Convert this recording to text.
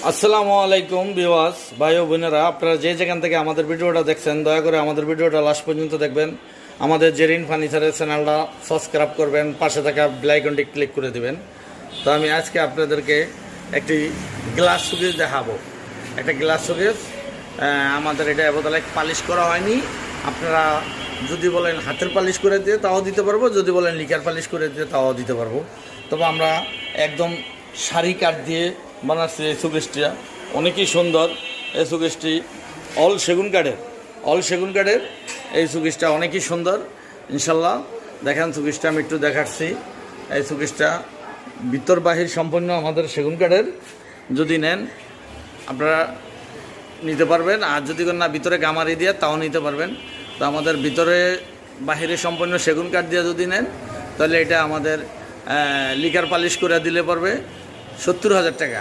আসসালামু আলাইকুম ভিউয়ার্স ভাই ও বোনেরা, আপনারা যে যেখান থেকে আমাদের ভিডিওটা দেখছেন দয়া করে আমাদের ভিডিওটা লাস্ট পর্যন্ত দেখবেন। আমাদের জেরিন ফার্নিচারের চ্যানেলটা সাবস্ক্রাইব করবেন, পাশে থাকা বেল আইকনটি ক্লিক করে দিবেন। তো আমি আজকে আপনাদেরকে একটি গ্লাস শোকেস দেখাবো। একটা গ্লাস শোকেস আমাদের এটা এবতলায় পালিশ করা হয়নি। আপনারা যদি বলেন হাতের পালিশ করে দিয়ে তাও দিতে পারবো, যদি বলেন লিকার পালিশ করে দিয়ে তাও দিতে পারবো। তবে আমরা একদম শাড়ি কাঠ দিয়ে বানাচ্ছি। এই শোকেসটা অনেকই সুন্দর। এই শোকেসটি অল সেগুন কাঠের এই শোকেসটা অনেকই সুন্দর ইনশাল্লাহ। দেখেন শোকেসটা আমি একটু দেখাচ্ছি। এই শোকেসটা ভিতর বাহির সম্পূর্ণ আমাদের সেগুন কাঠের। যদি নেন আপনারা নিতে পারবেন, আর যদি না ভিতরে গামারি দিয়ে তাও নিতে পারবেন। তো আমাদের ভিতরে বাহিরে সম্পূর্ণ সেগুন কাঠ দিয়ে যদি নেন তাহলে এটা আমাদের লিকার পালিশ করে দিলে পড়বে 70,000 টাকা।